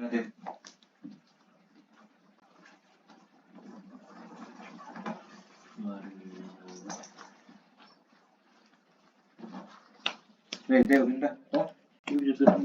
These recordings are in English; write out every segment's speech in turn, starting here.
Nanti. Udah. Oh, ini sudah.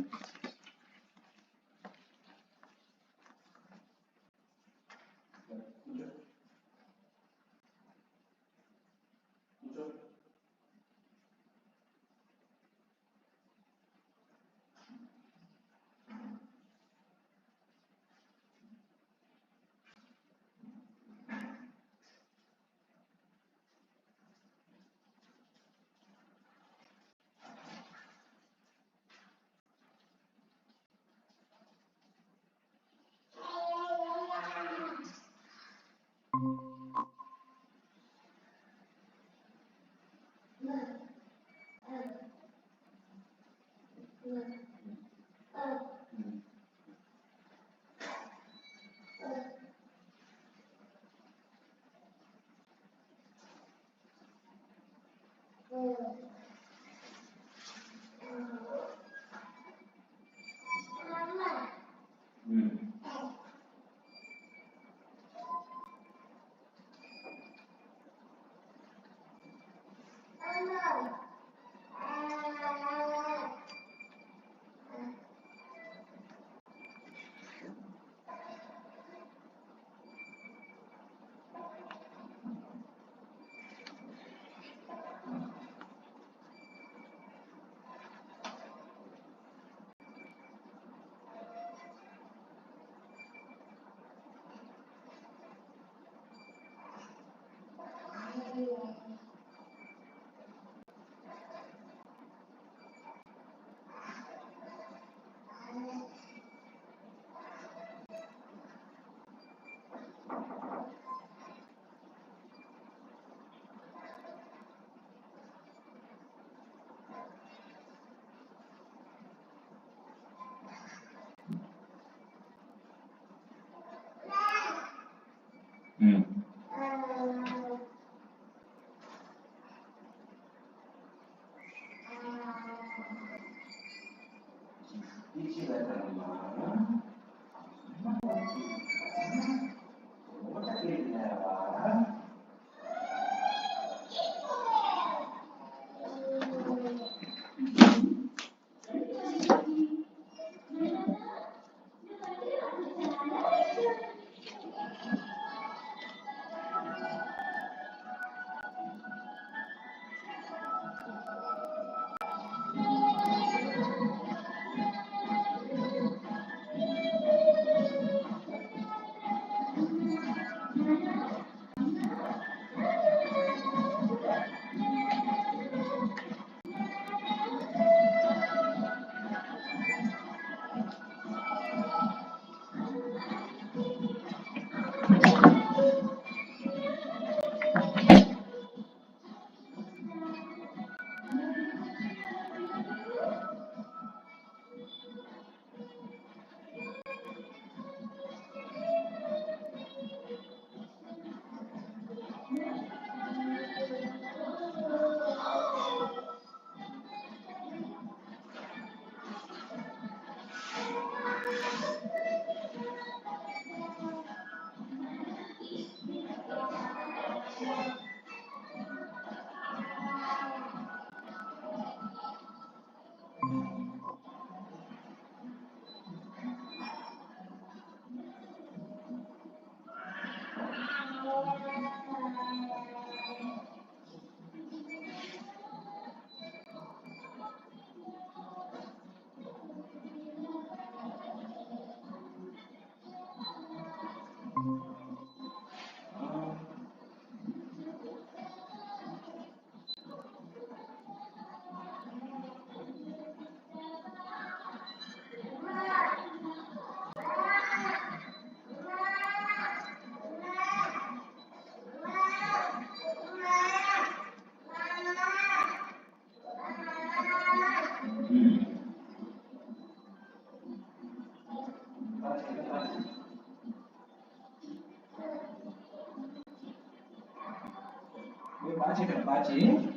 Baci.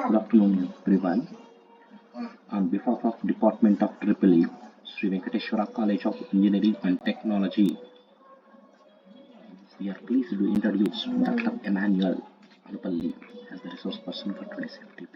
Good afternoon, everyone. On behalf of Department of EEE, Sri Venkateshwara College of Engineering and Technology, we are pleased to introduce Dr. Emmanuel Alupalli as the resource person for today's FDP.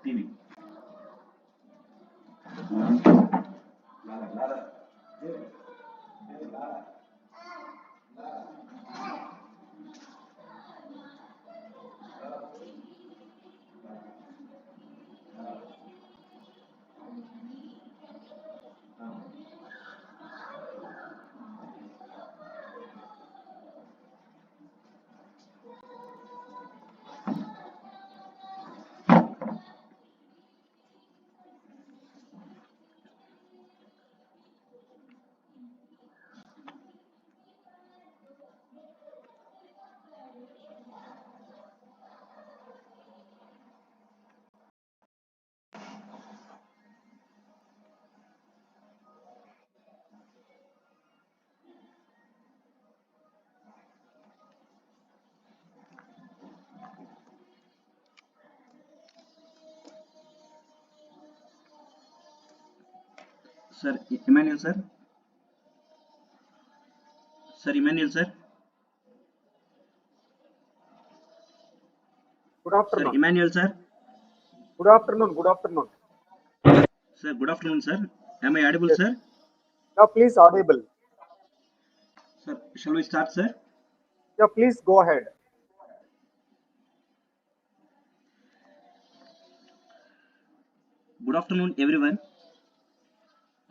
TV. Sir Emmanuel sir. Sir Emmanuel sir. Good afternoon. Sir Emmanuel sir. Good afternoon. Good afternoon. Sir, good afternoon sir. Am I audible Yes. sir? Yeah, please audible. Sir, shall we start sir? Yeah, please go ahead. Good afternoon everyone.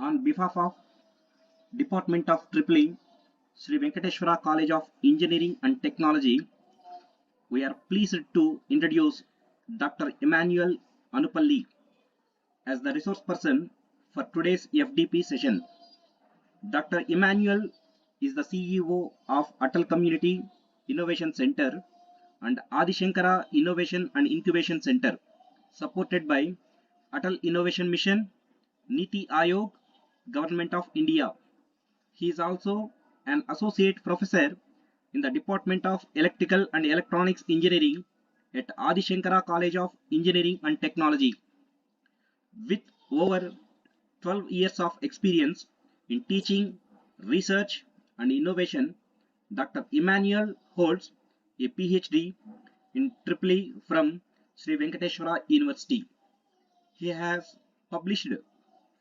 On behalf of Department of EEE, Sri Venkateshwara College of Engineering and Technology, we are pleased to introduce Dr. Emmanuel Anupalli as the resource person for today's FDP session. Dr. Emmanuel is the CEO of ATAL Community Innovation Center and Adi Shankara Innovation and Incubation Center, supported by ATAL Innovation Mission, Niti Aayog, Government of India. He is also an associate professor in the Department of Electrical and Electronics Engineering at Adi Shankara College of Engineering and Technology. With over 12 years of experience in teaching, research, and innovation, Dr. Emmanuel holds a PhD in EEE from Sri Venkateshwara University. He has published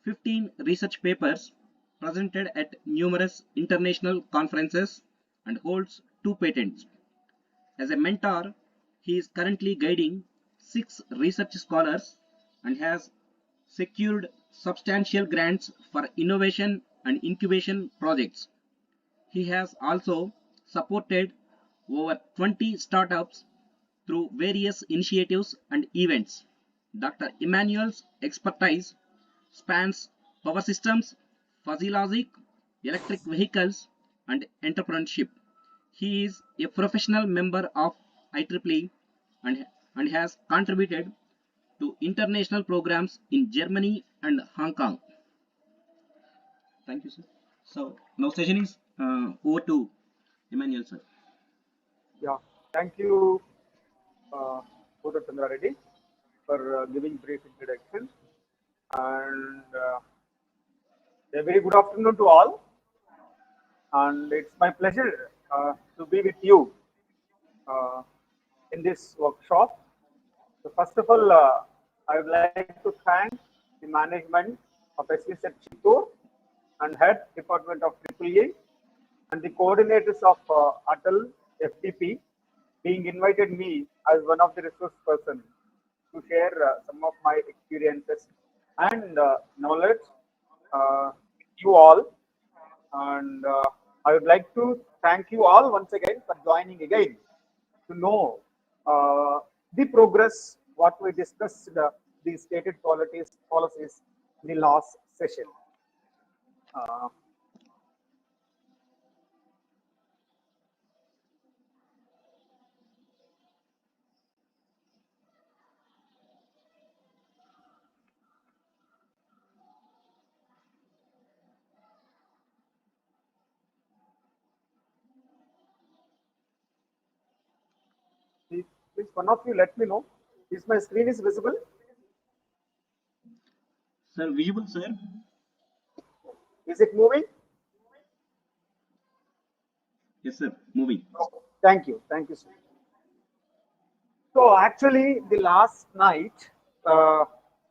15 research papers, presented at numerous international conferences, and holds 2 patents. As a mentor, he is currently guiding 6 research scholars and has secured substantial grants for innovation and incubation projects. He has also supported over 20 startups through various initiatives and events. Dr. Emmanuel's expertise spans power systems, fuzzy logic, electric vehicles, and entrepreneurship. He is a professional member of IEEE and has contributed to international programs in Germany and Hong Kong. Thank you, sir. So now session is over to Emmanuel, sir. Yeah, thank you, Dr. Chandra Reddy, for giving brief introduction. And a very good afternoon to all. And it's my pleasure to be with you in this workshop. So first of all, I would like to thank the management of SVCET-Chittoor and head Department of EEE and the coordinators of ATAL FDP being invited me as one of the resource persons to share some of my experiences and knowledge with you all. And I would like to thank you all once again for joining again to know the progress what we discussed the stated policies in the last session. Please, one of you let me know if my screen is visible. Sir, visible, sir. Is it moving? Yes, sir. Moving. Okay. Thank you, sir. So actually, the last night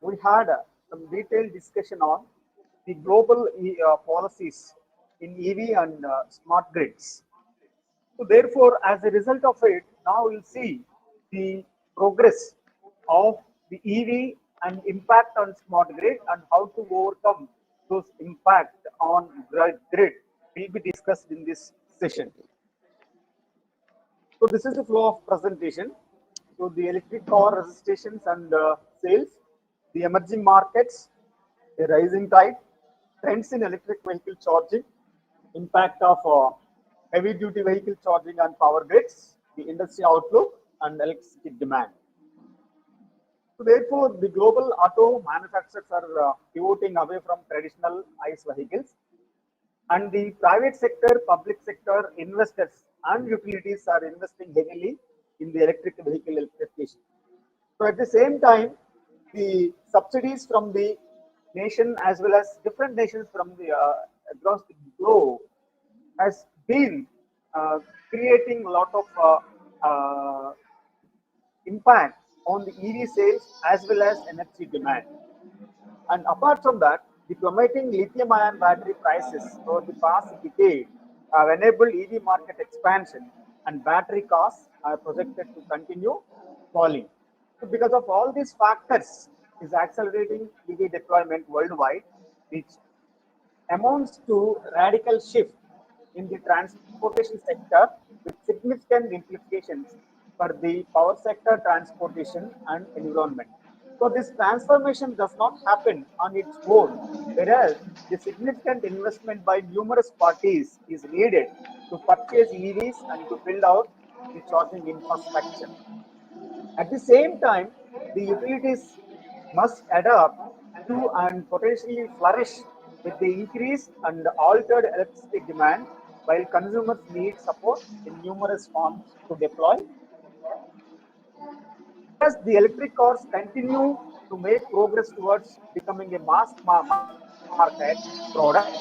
we had some detailed discussion on the global policies in EV and smart grids. So therefore, as a result of it, now we'll see the progress of the EV and impact on smart grid and how to overcome those impact on grid will be discussed in this session. So this is the flow of presentation. So the electric car registrations and sales, the emerging markets, the rising tide, trends in electric vehicle charging, impact of heavy duty vehicle charging on power grids, the industry outlook and electricity demand. So therefore, the global auto manufacturers are pivoting away from traditional ICE vehicles, and the private sector, public sector, investors and utilities are investing heavily in the electric vehicle electrification. So at the same time, the subsidies from the nation as well as different nations from the across the globe has been uh, creating a lot of impact on the EV sales as well as energy demand. And apart from that, the plummeting lithium-ion battery prices over the past decade have enabled EV market expansion, and battery costs are projected to continue falling. So because of all these factors, is accelerating EV deployment worldwide, which amounts to radical shift in the transportation sector with significant implications for the power sector, transportation, and environment. So this transformation does not happen on its own, whereas the significant investment by numerous parties is needed to purchase EVs and to build out the charging infrastructure. At the same time, the utilities must adapt to and potentially flourish with the increased and altered electricity demand, while consumers need support in numerous forms to deploy. As the electric cars continue to make progress towards becoming a mass market product,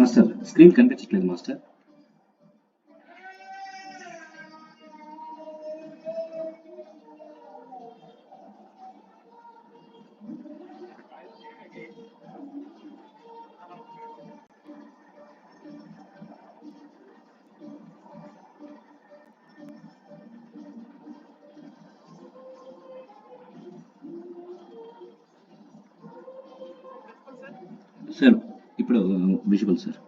master screen కనిపించట్లేదు master. Sir ఇప్పుడు visible sir.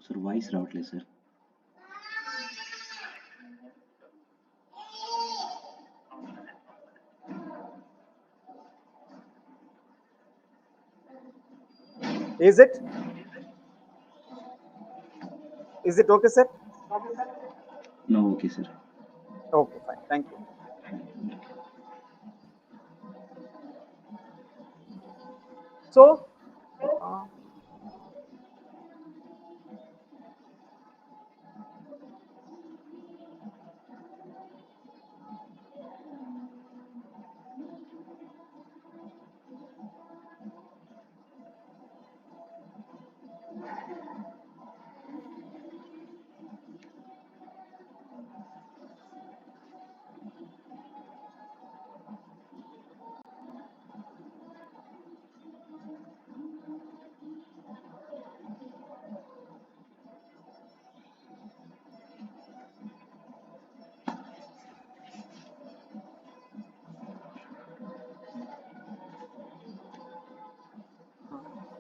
Sir voice రావట్లేదు sir. Is it okay, sir? No, okay, sir. Okay, fine. Thank you. So,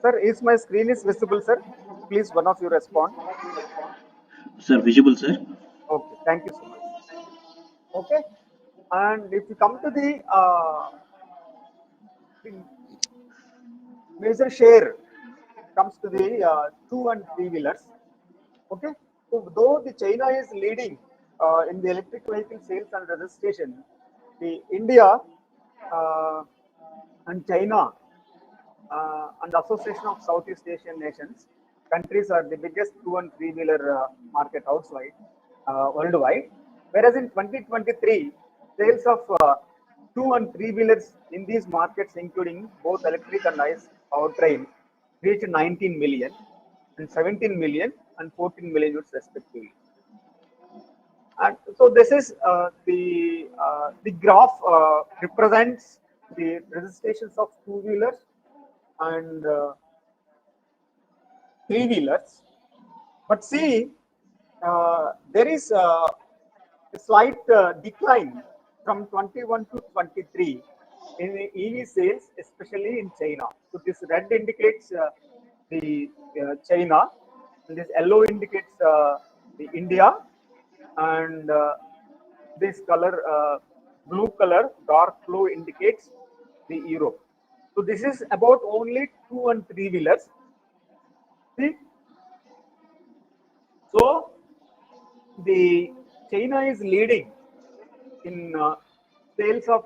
sir, is my screen is visible, sir? Please, one of you respond. Sir, visible, sir. Okay, thank you so much. Okay, and if you come to the major share comes to the 2 and 3 wheelers. Okay, so though the China is leading in the electric vehicle sales and registration, the India and China and Association of Southeast Asian Nations countries are the biggest 2 and 3 wheeler market outside worldwide. Whereas in 2023, sales of 2 and 3 wheelers in these markets, including both electric and ICE powertrain, reached 19 million and 17 million and 14 million units respectively. And so this is the graph represents the registrations of 2 wheelers and 3 wheelers. But see, there is a slight decline from 21 to 23 in EV sales, especially in China. So this red indicates the China, and this yellow indicates the India, and this color, blue color, dark blue indicates the Europe. So this is about only 2 and 3 wheelers. See, so the China is leading in sales of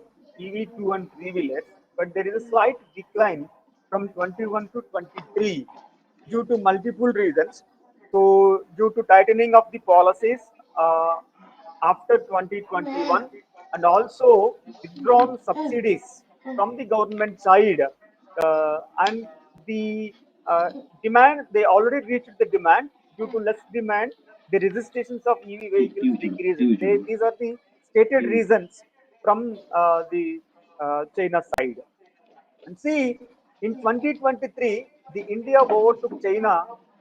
EV 2 and 3 wheelers, but there is a slight decline from 21 to 23 due to multiple reasons. So due to tightening of the policies after 2021, and also withdrawn subsidies from the government side, and the demand, they already reached the demand. Due to less demand, the registrations of EV vehicles decreased. These are the stated reasons from the China side. And see, in 2023, the India overtook China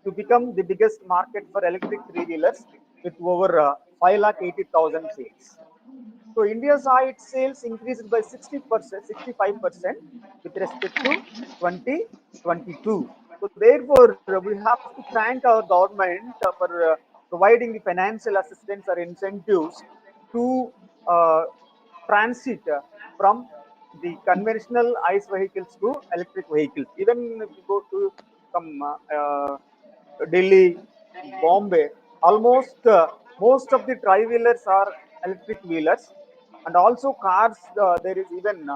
to become the biggest market for electric three-wheelers with over 5,80,000 sales. So India saw its sales increased by 60%, 65% with respect to 2022. So therefore, we have to thank our government for providing the financial assistance or incentives to transit from the conventional ICE vehicles to electric vehicles. Even if you go to some Delhi, Bombay, almost most of the tri-wheelers are electric wheelers, and also cars. There is even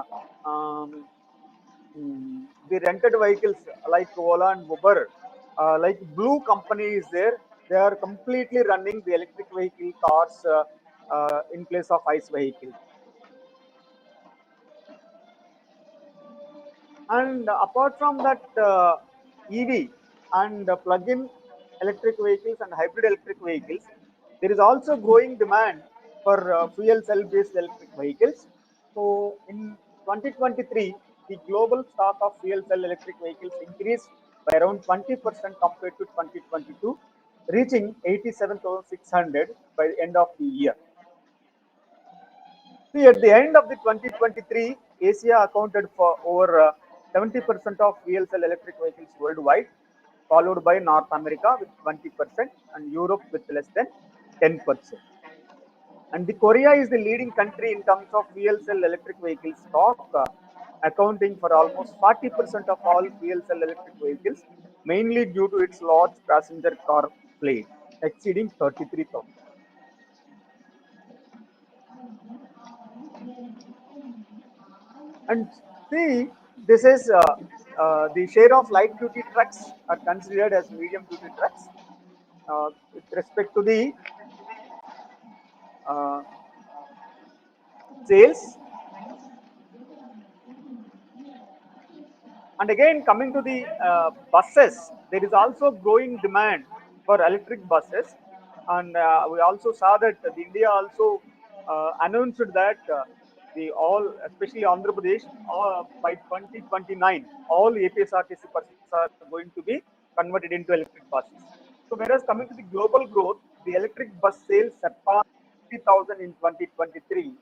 the rented vehicles like Ola and Uber, like Blue company is there. They are completely running the electric vehicle cars in place of ICE vehicles. And apart from that, EV and plug-in electric vehicles and hybrid electric vehicles, there is also growing demand for fuel cell-based electric vehicles. So in 2023, the global stock of fuel cell electric vehicles increased by around 20% compared to 2022, reaching 87,600 by the end of the year. See, at the end of the 2023, Asia accounted for over 70% of fuel cell electric vehicles worldwide, followed by North America with 20% and Europe with less than 10%. And the Korea is the leading country in terms of fuel cell electric vehicle stock, accounting for almost 40% of all fuel cell electric vehicles, mainly due to its large passenger car fleet, exceeding 33,000. And see, this is the share of light duty trucks are considered as medium duty trucks with respect to the uh, sales. And again, coming to the buses, there is also growing demand for electric buses. And we also saw that the India also announced that the all, especially Andhra Pradesh, by 2029, all APSRTC buses are going to be converted into electric buses. So, whereas coming to the global growth, the electric bus sales surpassed 50,000 in 2023,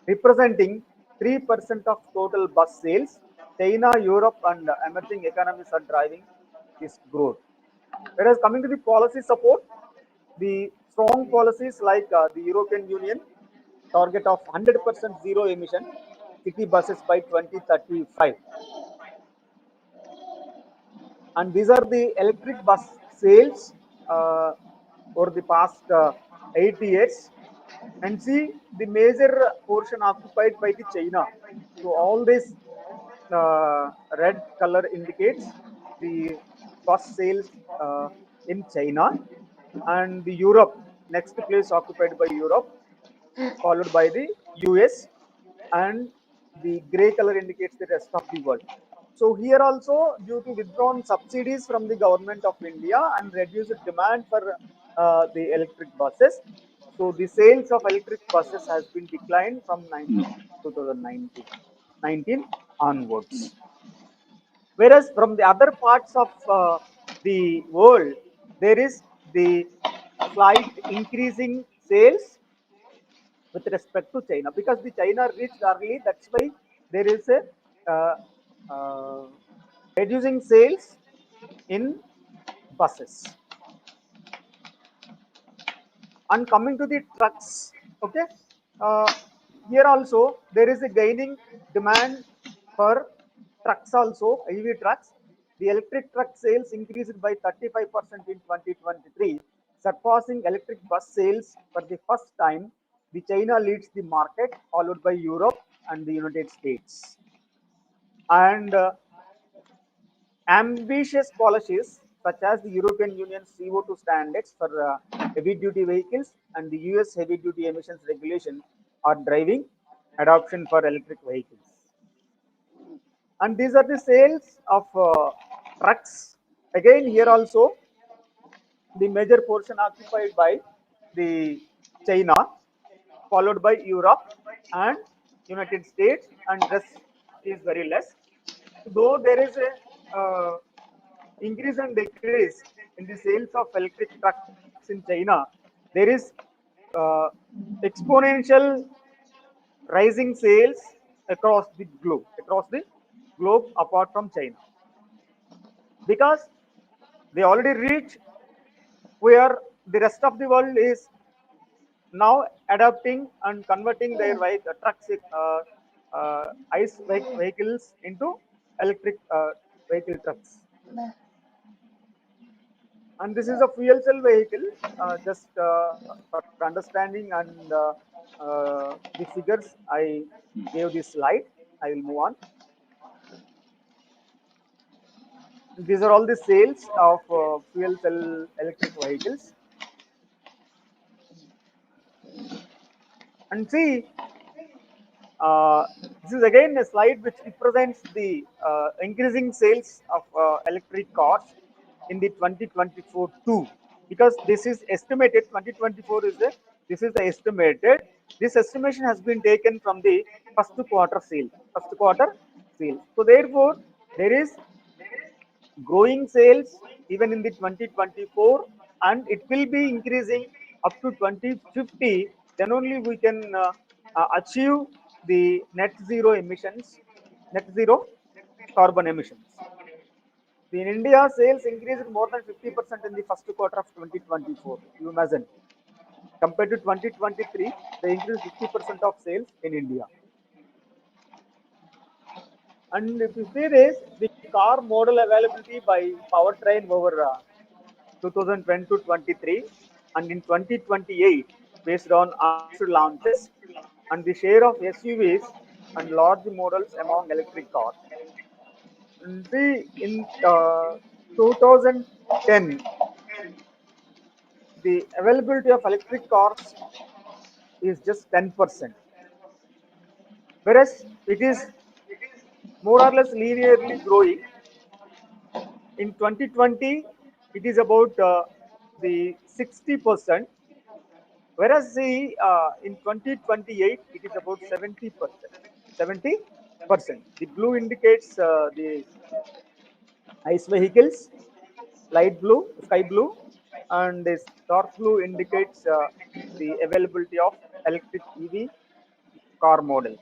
representing 3% of total bus sales. China, Europe, and emerging economies are driving this growth. Whereas coming to the policy support, the strong policies like the European Union target of 100% zero emission city buses by 2035. And these are the electric bus sales over the past 8 years. And see the major portion occupied by the China. So all this red color indicates the bus sales in China, and the Europe, next place occupied by Europe, followed by the US, and the gray color indicates the rest of the world. So here also, due to withdrawn subsidies from the government of India and reduced demand for the electric buses, so the sales of electric buses has been declined from 2019 onwards. Whereas from the other parts of the world, there is the slight increasing sales with respect to China, because the China reached early. That's why there is a uh, uh, reducing sales in buses. And coming to the trucks, okay, uh, here also there is a gaining demand for trucks also, EV trucks. The electric truck sales increased by 35% in 2023, surpassing electric bus sales for the first time. The China leads the market, followed by Europe and the United States. And ambitious policies such as the European Union CO2 standards for heavy duty vehicles and the US heavy duty emissions regulation are driving adoption for electric vehicles. And these are the sales of trucks. Again, here also the major portion occupied by the China, followed by Europe and United States, and rest is very less. Though there is a increase and decrease in the sales of electric trucks in China, there is uh, exponential rising sales across the globe apart from China, because they already reached where the rest of the world is now adapting and converting their trucks ICE vehicles into electric vehicle trucks. And this is a fuel cell vehicle. Just for understanding and the figures, I gave this slide. I will move on. These are all the sales of fuel cell electric vehicles. And see, this is again a slide which represents the increasing sales of electric cars in the 2024 too, because this is estimated. 2024 is the estimated. This estimation has been taken from the first quarter sale. So therefore, there is growing sales even in the 2024, and it will be increasing up to 2050. Then only we can achieve the net zero carbon emissions. In India, sales increased more than 50% in the first quarter of 2024. You imagine, compared to 2023, they increased 50% of sales in India. And if you see this, the car model availability by powertrain over 2010 to 23, and in 2028, based on announced launches, and the share of SUVs and large models among electric cars. And see, in 2010, the availability of electric cars is just 10%, whereas it is more or less linearly growing. In 2020, it is about the 60%, whereas in 2028, it is about 70%. 70%. The blue indicates the ICE vehicles, light blue, sky blue, and this dark blue indicates the availability of electric EV car models.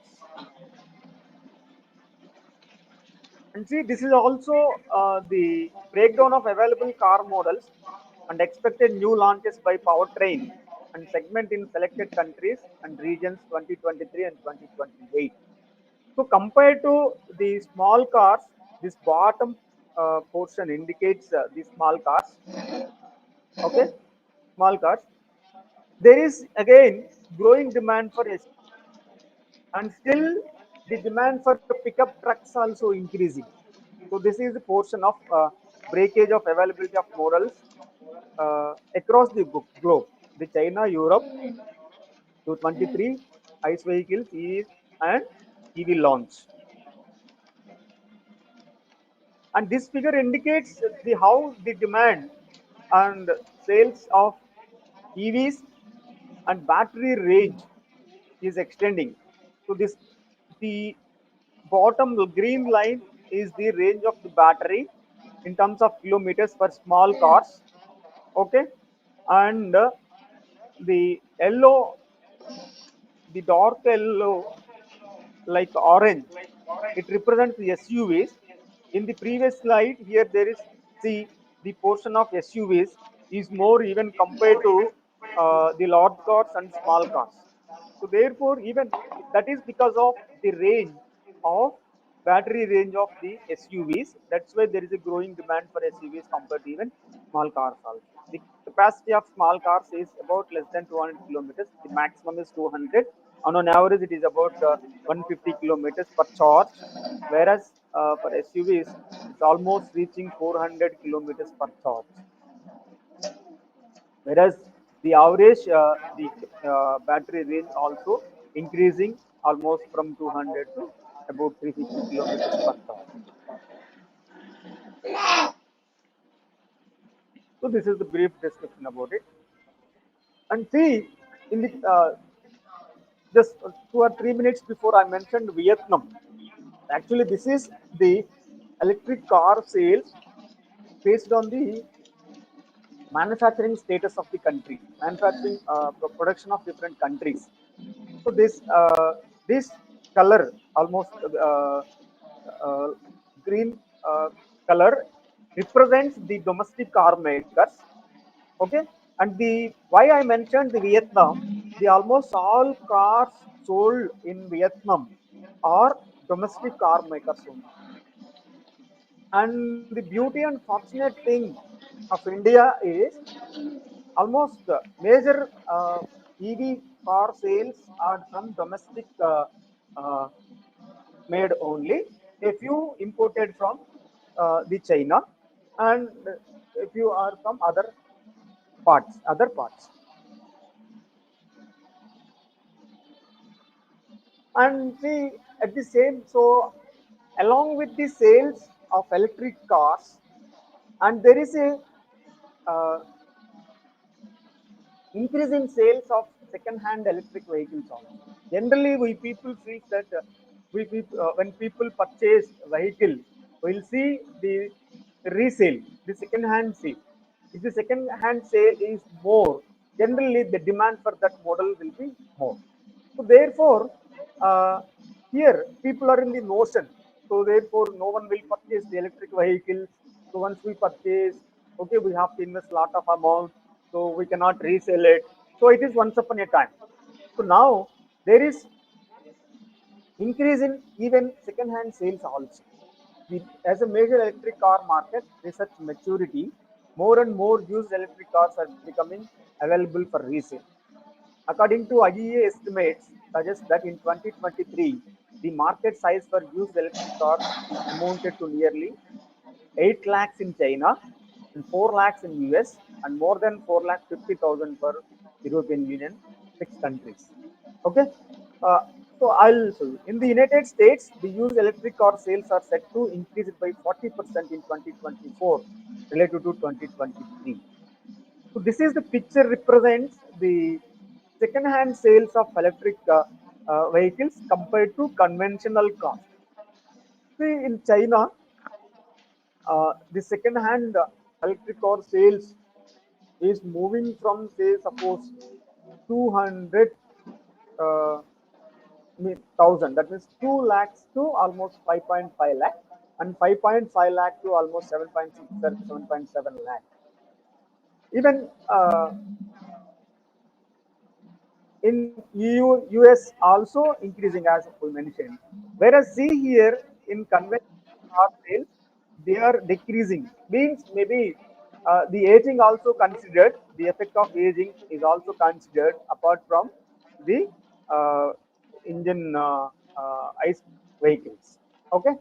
And see, this is also the breakdown of available car models and expected new launches by powertrain and segment in selected countries and regions 2023 and 2028. So compared to the small cars, this bottom portion indicates the small cars. Okay, small cars. There is again growing demand for SUV, and still the demand for pickup trucks also increasing. So this is the portion of breakage of availability of models across the globe. The China, Europe, 223 ICE vehicles, EVs, and EV launch. And this figure indicates the how the demand and sales of EVs and battery range is extending. So this the bottom green line is the range of the battery in terms of kilometers for small cars. Okay, and the yellow, the dark yellow, like orange, it represents the SUVs. In the previous slide, here there is, see, the portion of SUVs is more even compared to the large cars and small cars. So therefore, even that is because of the range of battery range of the SUVs. That's why there is a growing demand for SUVs compared to even small cars also. The capacity of small cars is about less than 200 kilometers. The maximum is 200. On average, it is about 150 kilometers per charge, whereas for SUVs, it's almost reaching 400 kilometers per charge. Whereas the average, the battery range also increasing almost from 200 to about 350 kilometers per charge. So this is the brief description about it. And see, in the just 2 or 3 minutes before I mentioned Vietnam. Actually, this is the electric car sales based on the manufacturing status of the country, manufacturing production of different countries. So this color, almost green color, represents the domestic car makers. Okay, and the why I mentioned the Vietnam, the almost all cars sold in Vietnam are domestic car makers only. And the beauty and fortunate thing of India is almost major EV car sales are from domestic uh, made only. A few imported from the China, and a few are from other parts. And see, at the same, so along with the sales of electric cars, and there is a uh, increase in sales of second-hand electric vehicles also. Generally, we people feel that when people purchase vehicle, we'll see the resale, the second-hand sale. If the second-hand sale is more, generally the demand for that model will be more. So therefore, uh, here people are in the notion. So therefore, no one will purchase the electric vehicles. So once we purchase, okay, we have to invest a lot of amount, so we cannot resell it. So it is once upon a time. So now there is increase in even second-hand sales also. As a major electric car market, research maturity, more and more used electric cars are becoming available for resale. According to IEA estimates, suggest that in 2023, the market size for used electric cars amounted to nearly 8 lakhs in China and 4 lakhs in US and more than 4 lakh 50,000 for European Union, 6 countries. Okay. Uh, so I'll show you. In the United States, the used electric car sales are set to increase by 40% in 2024 related to 2023. So this is the picture represents the second-hand sales of electric vehicles compared to conventional cars. See, in China, the second-hand electric car sales is moving from, say, suppose 200 uh, thousand. That means 2 lakhs to almost 5.5 lakh, and 5.5 lakh to almost 7.6 or 7.7 lakh. Even in US also increasing as we mentioned. Whereas see here in conventional car sales, they are decreasing. Means maybe the aging also considered. The effect of aging is also considered apart from the engine ICE vehicles. Okay,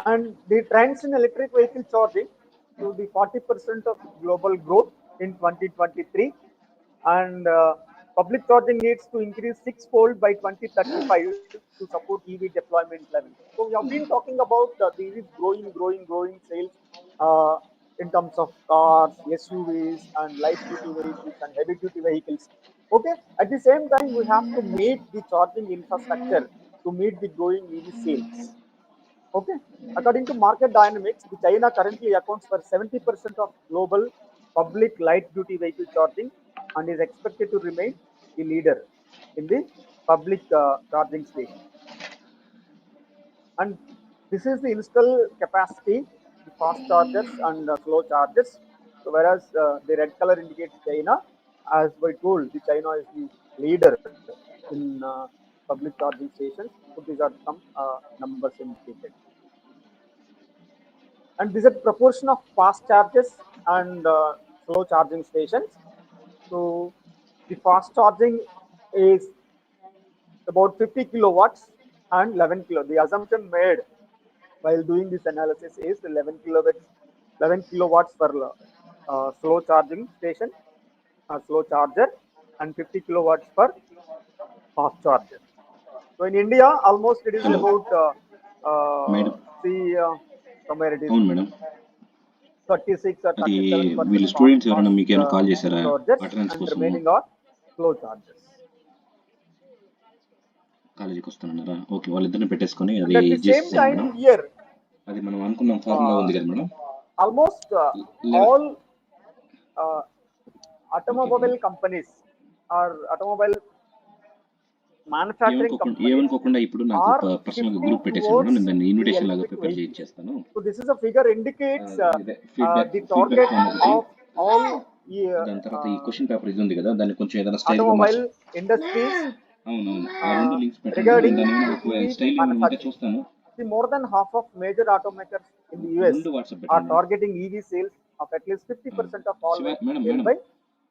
and the trends in electric vehicle charging to the 40% of global growth in 2023, and public charging needs to increase sixfold by 2035 to support EV deployment level. So we have been talking about the EVs growing sales in terms of cars, SUVs, and light duty vehicles and heavy duty vehicles. Okay, at the same time, we have to meet the charging infrastructure to meet the growing EV sales. Okay, according to market dynamics, the China currently accounts for 70% of global public light duty vehicle charging and is expected to remain the leader in the public charging station. And this is the install capacity, the fast chargers and slow chargers. So whereas the red color indicates China, as we told, the China is the leader in public charging stations. So these are some numbers indicated. And this is a proportion of fast charges and slow charging stations. So the fast charging is about 50 kilowatts and 11 kilo. The assumption made while doing this analysis is 11 kilowatts for slow charging station, slow charger, and 50 kilowatts for fast charger. So in India, almost it is about madam somewhere it is అవును madam 36 or అది 37% వీళ్ళు fast students ఎవరైనా మీకు ఏమైనా call చేశారా chargers attendance and కోసము remaining are slow chargers. కాలేజీకి వస్తున్నారా? ఓకే, వాళ్ళిద్దరిని పెట్టేసుకొని And అది at the same చేసేసాను time మేడం. here, అది మనం అనుకున్నాం ఫార్ములా ఉంది కదా madam. almost all automobile companies or automobile manufacturing companies ఏమనుకోకుండా ఇప్పుడు నాకు are పర్సనల్ shifting గ్రూప్ పెట్టేసాను towards మేడం. నేను దాన్ని the ఇన్విటేషన్ లాగా electric ప్రిపేర్ vehicles. చేయించేస్తాను. So this is a figure indicates feedback the feedback target form ఒకటి of all ఈ దాని తర్వాత ఈ క్వశ్చన్ పేపర్ ఇది ఉంది కదా, దాన్ని కొంచెం ఏదైనా స్టైల్ గా ఆటోమొబైల్ మార్చు. ఇండస్ట్రీస్ అవునవును, ఆ రెండు లింక్స్ పెట్టండి. regarding దాని ఏమైనా ఒక EV స్టైల్ ఏమైనా ఉంటే manufacturing. చూస్తాను. See, more than half of major automakers in the US రెండు వాట్సాప్ are పెట్టండి. targeting EV sales of at least 50% of all Shiva vehicles madam sales madam by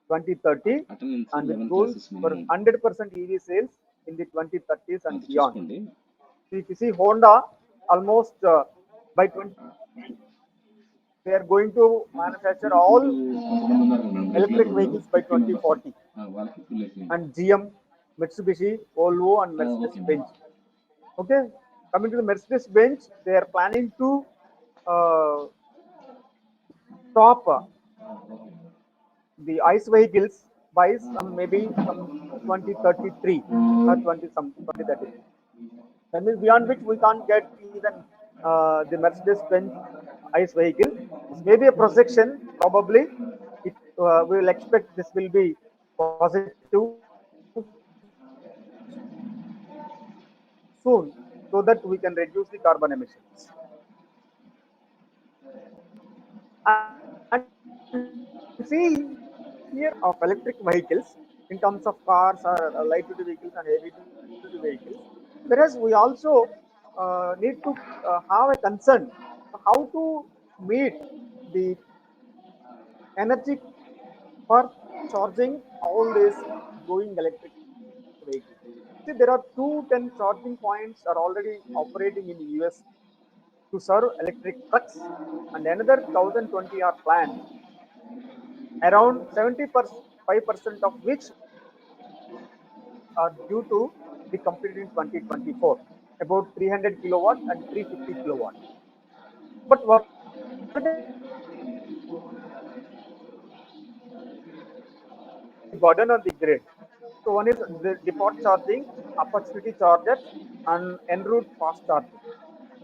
2030, attendance and with 11 goals classes for minimum 100% EV sales in the 2030s and అది beyond. చూసుకోండి. See, if you see Honda, almost by 20, they are going to manufacture all కొంతమంది ఉన్నారు madam electric regular vehicles by 2040. వాళ్ళకి full అయిపోయింది. And GM, Mitsubishi, Volvo, and okay Mercedes-Benz. Okay, coming to the Mercedes-Benz, they are planning to stop the ICE vehicles by maybe some 2033 or 2033. That means beyond which we can't get even the Mercedes-Benz ICE vehicle. This may be a projection. Probably, we will expect this will be positive soon, so that we can reduce the carbon emissions. And see here of electric vehicles in terms of cars or light duty vehicles and heavy duty vehicles, whereas we also need to have a concern how to meet the energy for charging all these going electric vehicles. See, there are 210 charging points are already operating in the US to serve electric trucks, and another 1020 are planned, around 75% of which are due to be completed in 2024, about 300 kilowatt and 350 kilowatt. But what burden on the grid? So one is the depot charging, opportunity chargers, and en route fast charging.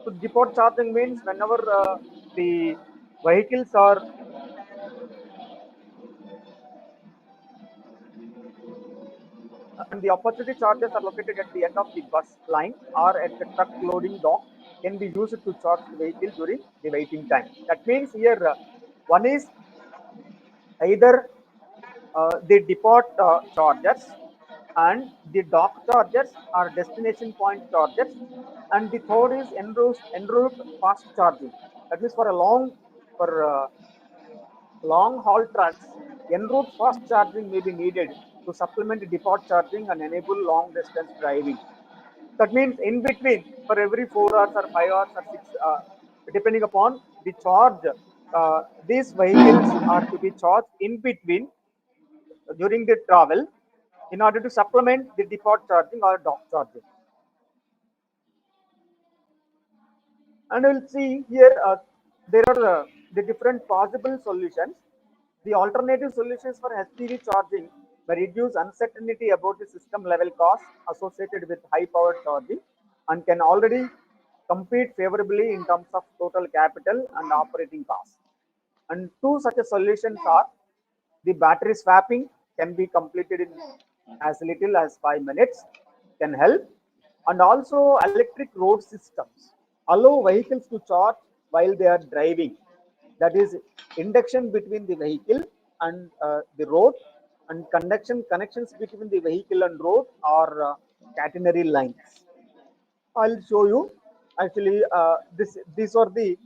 So depot charging means whenever the vehicles are and the opportunity chargers are located at the end of the bus line or at the truck loading dock, can be used to charge the vehicle during the waiting time. That means here one is either the depot chargers and the dock chargers or destination point chargers, and the third is en route fast charging. That means for a long haul trucks, en route fast charging may be needed to supplement depot charging and enable long distance driving. That means in between, for every 4 hours or 5 hours or 6, depending upon the charge, these vehicles are to be charged in between during the travel in order to supplement the depot charging or dock charging. And we'll see here there are the different possible solutions. The alternative solutions for HPV charging may reduce uncertainty about the system level costs associated with high power charging and can already compete favorably in terms of total capital and operating costs. And two such solutions are the battery swapping, can be completed in as little as 5 minutes, can help, and also electric road systems allow vehicles to charge while they are driving. That is induction between the vehicle and the road, and connections between the vehicle and road are catenary lines. I'll show you. Actually, these are the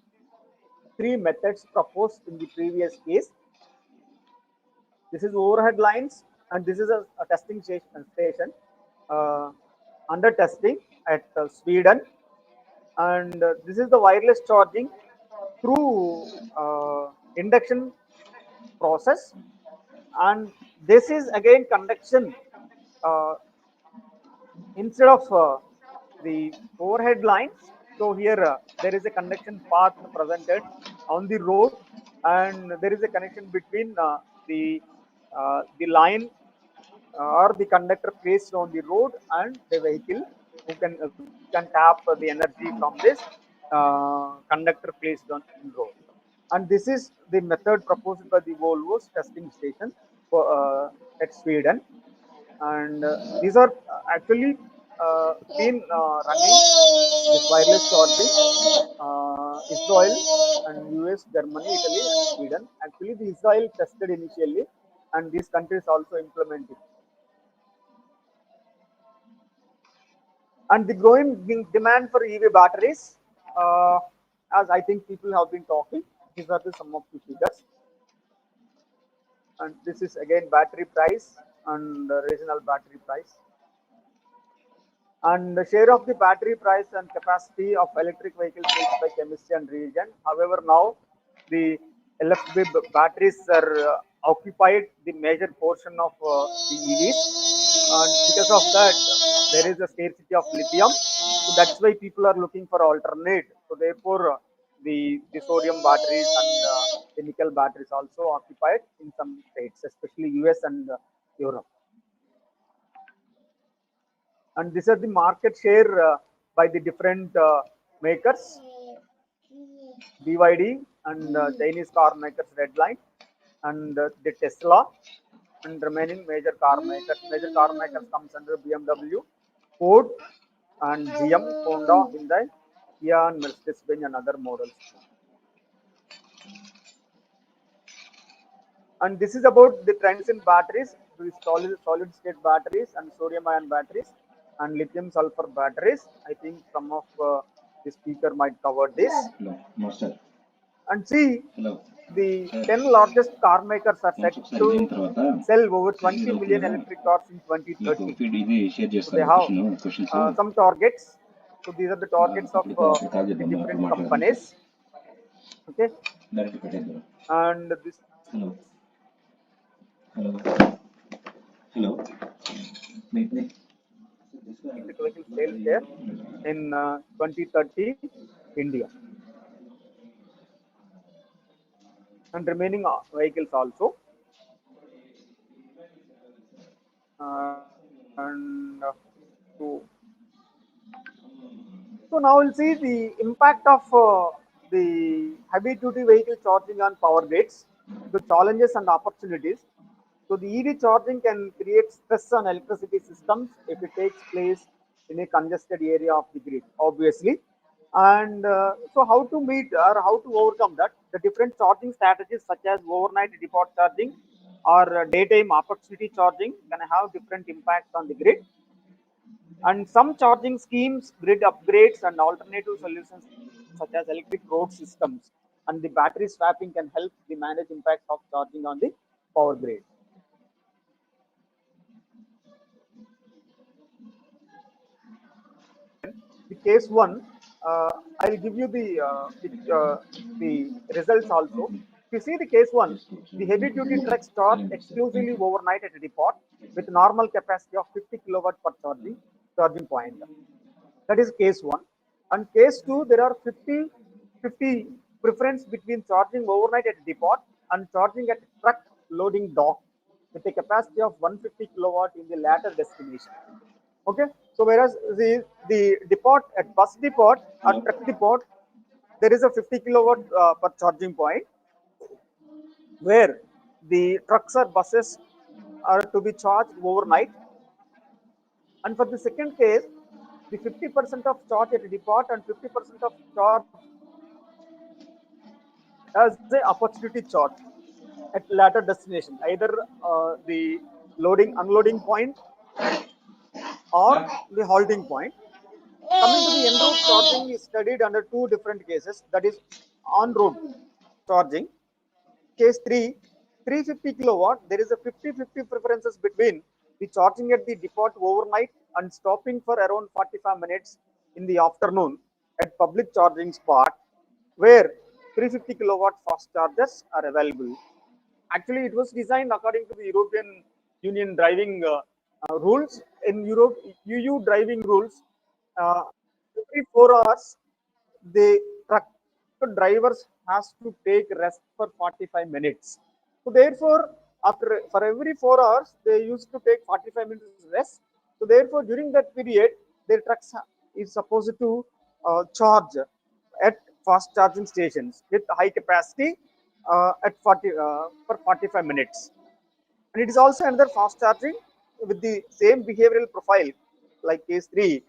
three methods proposed in the previous case. This is overhead lines, and this is a testing station under testing at Sweden, and this is the wireless charging through induction process, and this is again conduction instead of the overhead lines. So here there is a conduction path presented on the road, and there is a connection between the line or the conductor placed on the road and the vehicle, who can tap the energy from this conductor placed on the road. And this is the method proposed by the Volvo's testing station for, at Sweden. And these are actually been running this wireless charging Israel and US, Germany, Italy, and Sweden. Actually, the Israel tested initially, and these countries also implemented. And the growing demand for EV batteries, as I think people have been talking, these are some of the figures. And this is again battery price and regional battery price. And the share of the battery price and capacity of electric vehicles is by chemistry and region. However, now the LFP batteries are occupied the major portion of the EVs, and because of that, there is a scarcity of lithium. So that's why people are looking for alternate. So therefore, the sodium batteries and the nickel batteries also occupied in some states, especially US and Europe. And these are the market share by the different makers, BYD and Chinese car makers Redline and the Tesla and remaining major car makers. Major car makers comes under BMW, Ford and GM, Honda, Hyundai, Kia and Mercedes-Benz and other models. And this is about the trends in batteries, the solid state batteries and sodium ion batteries and lithium sulfur batteries. I think some of the speaker might cover this. Hello, master. And see, Hello. the 10 largest car makers are set ఒకసారి to అయిన తర్వాత sell over 20 series million అవుతుంది electric cars in మీకు 2030. Feed ఇది share So they చేస్తాను have questions some targets. So these are the targets of అప్పుడు call the చేద్దాం మనం అప్పుడు different మాట్లాడదాం companies. Okay, డైరెక్ట్ పెట్టేద్దాం and this hello hello hello electric vehicle sales share in 2030 India, and remaining vehicles also. And so now we'll see the impact of the heavy duty vehicle charging on power grids, the challenges and opportunities. So the EV charging can create stress on electricity systems if it takes place in a congested area of the grid, obviously. And so how to meet or how to overcome that? The different charging strategies such as overnight depot charging or daytime opportunity charging can have different impacts on the grid. And some charging schemes, grid upgrades, and alternative solutions such as electric road systems and the battery swapping can help the manage impacts of charging on the power grid. The case one, I'll give you the results also. If you see the case one, the heavy duty trucks charge exclusively overnight at a depot with normal capacity of 50 kilowatt per charging point. That is case one. And case two, there are 50 preference between charging overnight at depot and charging at truck loading dock with a capacity of 150 kilowatt in the latter destination. Okay, so whereas the depot at bus depot or truck depot, there is a 50 kilowatt per charging point, where the trucks or buses are to be charged overnight. And for the second case, the 50% of charge at depot and 50% of charge as the opportunity charge at latter destination, either the loading unloading point or the halting point. Coming to the en route charging is studied under two different cases, that is on road charging. Case 3, 350 kilowatt, there is a 50-50 preferences between the charging at the depot overnight and stopping for around 45 minutes in the afternoon at public charging spot, where 350 kilowatt fast chargers are available. Actually, it was designed according to the European Union driving rules. In Europe, EU driving rules, every 4 hours, the truck drivers has to take rest for 45 minutes. So therefore, for every 4 hours, they used to take 45 minutes rest. So therefore, during that period, their trucks is supposed to charge at fast charging stations with high capacity for 45 minutes. And it is also another fast charging with the same behavioral profile like case 3.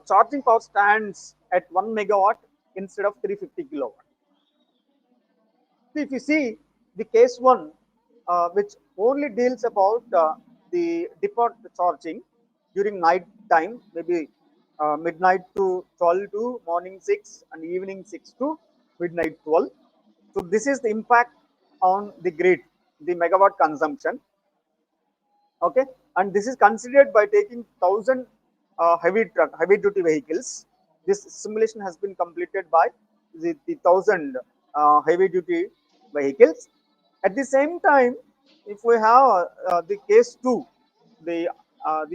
Charging power stands at 1 megawatt instead of 350 kilowatt. If you see the case 1, which only deals about the depot charging during night time, maybe midnight to 12 to morning 6 and evening 6 to midnight 12. So this is the impact on the grid, the megawatt consumption. Okay, and this is considered by taking 1,000 heavy duty vehicles. This simulation has been completed by the 1,000 heavy duty vehicles. At the same time, if we have the case 2, the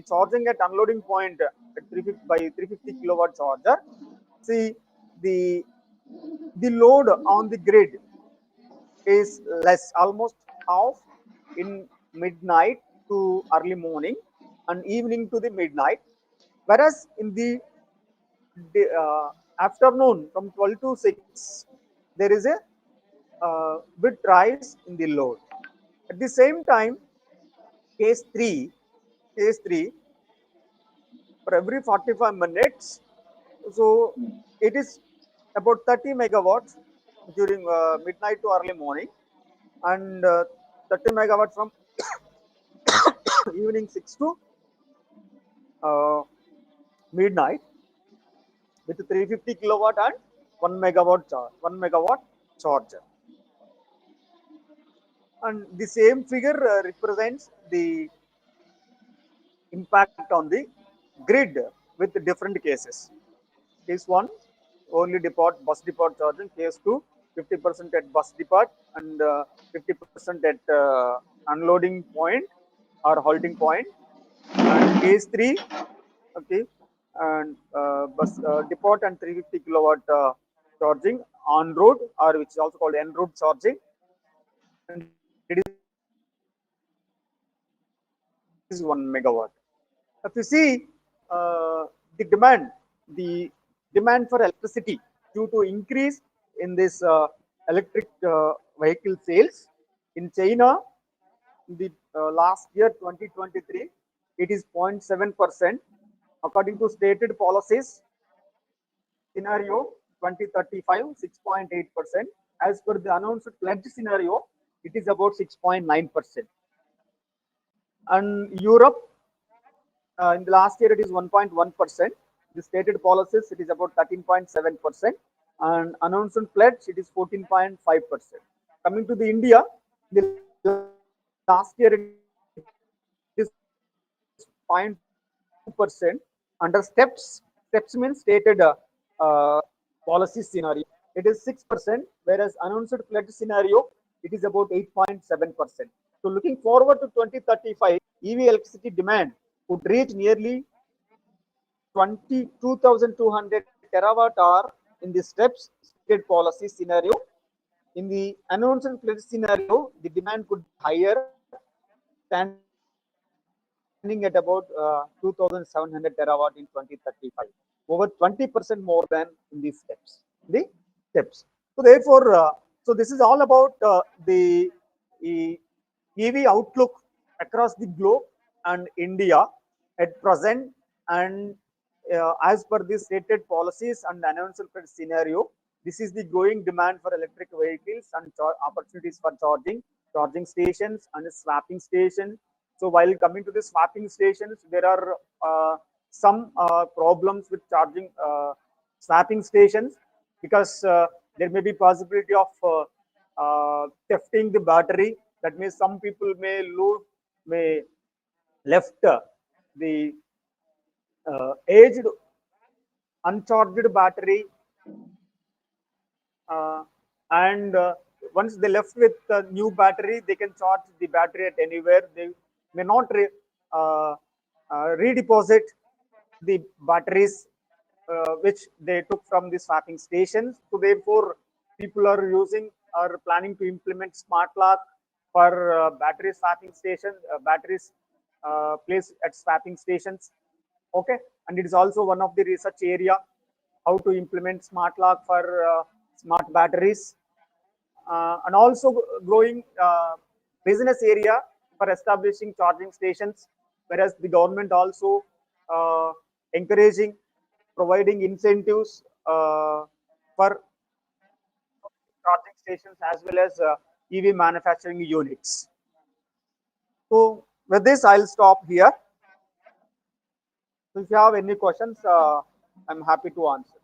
charging at unloading point at 350 by 350 kilowatt charger, see the load on the grid is less, almost half in midnight to early morning and evening to the midnight, whereas in the afternoon from 12 to 6 there is a bit rise in the load. At the same time, case 3 for every 45 minutes, so it is about 30 megawatts during midnight to early morning, and 30 megawatts from evening 6 to midnight, with 350 kilowatt and 1 megawatt charger. And the same figure represents the impact on the grid with different cases. Case 1, only bus depot charging. Case 2, 50% at bus depot and 50% at unloading point or halting point. And case 3, okay, and bus depot and 350 kilowatt charging on road, or which is also called en route charging, and it is 1 megawatt. If you see the demand for electricity due to increase in this electric vehicle sales in China, the last year 2023, it is 0.7%. According to stated policies scenario 2035, 6.8%. As per the announced pledge scenario, it is about 6.9%. And Europe, in the last year, it is 1.1%. The stated policies, it is about 13.7%. And announced pledge, it is 14.5%. Coming to the India, the last year, it is 0.2%. Under steps means stated policy scenario, it is 6%, whereas announced pledge scenario, it is about 8.7%. So looking forward to 2035, EV electricity demand would reach nearly 22,200 terawatt hour in the steps stated policy scenario. In the announced pledge scenario, the demand could be higher, standing at about 2,700 terawatt in 2035, over 20% more than in these steps. So therefore, so this is all about the EV outlook across the globe and India at present, and as per the stated policies and announced scenario, this is the growing demand for electric vehicles and opportunities for charging stations and swapping stations. So while coming to the swapping stations, there are some problems with charging swapping stations, because there may be possibility of thefting the battery. That means some people may left the aged uncharged battery, and once they left with a new battery, they can charge the battery at anywhere. They may not redeposit the batteries which they took from the swapping stations. So therefore, people are planning to implement smart lock for battery swapping stations, batteries placed at swapping stations. Okay, and it is also one of the research area, how to implement smart lock for smart batteries, and also growing business area for establishing charging stations, whereas the government also encouraging, providing incentives for charging stations as well as EV manufacturing units. So with this, I'll stop here. So if you have any questions, I'm happy to answer.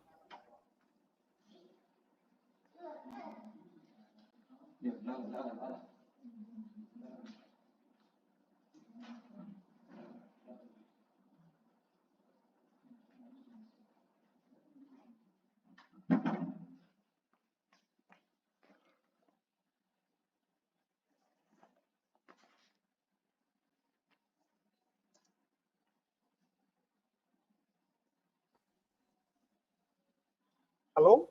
Hello?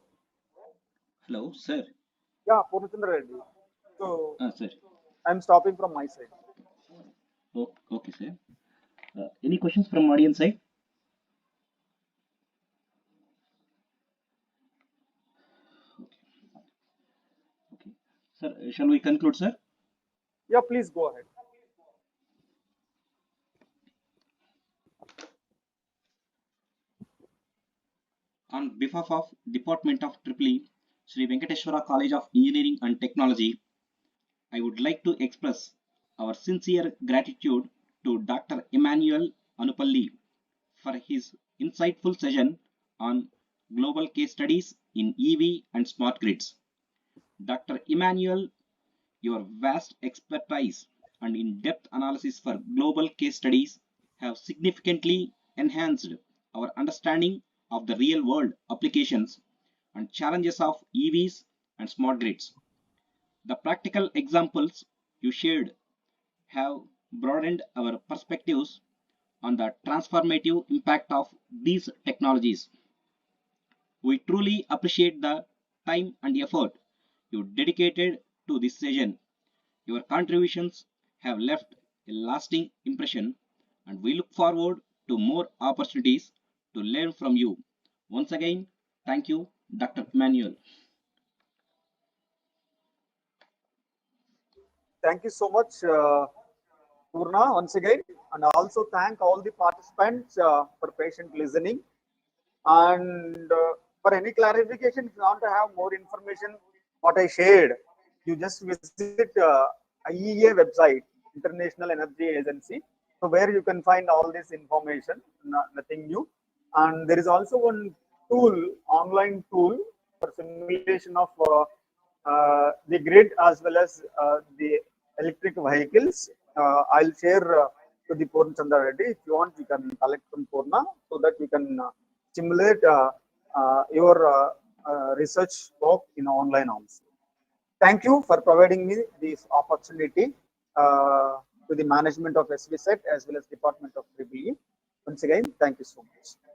Hello, sir. Yeah, Purnachandra Reddy. So Sir. I'm stopping from my side. Oh, okay, sir. Any questions from audience side? Okay. Sir, shall we conclude, sir? Yeah, please go ahead. On behalf of Department of EEE, Sri Venkateshwara College of Engineering and Technology, I would like to express our sincere gratitude to Dr. Emmanuel Anupalli for his insightful session on global case studies in EV and smart grids. Dr. Emmanuel, your vast expertise and in-depth analysis for global case studies have significantly enhanced our understanding of the real-world applications and challenges of EVs and smart grids. The practical examples you shared have broadened our perspectives on the transformative impact of these technologies. We truly appreciate the time and effort you dedicated to this session. Your contributions have left a lasting impression, and we look forward to more opportunities to learn from you. Once again, thank you, Dr. Emmanuel. Thank you so much, Purna, once again, and also thank all the participants for patient listening. And for any clarification, if you want to have more information, what I shared, you just visit IEA website, International Energy Agency, so where you can find all this information, nothing new. And there is also one tool, online tool for simulation of the grid as well as the electric vehicles. I'll share to the Purna Chandra Reddy. If you want, you can collect from Purna so that you can stimulate your research work in online also. Thank you for providing me this opportunity to the management of SVCET as well as Department of EEE. Once again, thank you so much.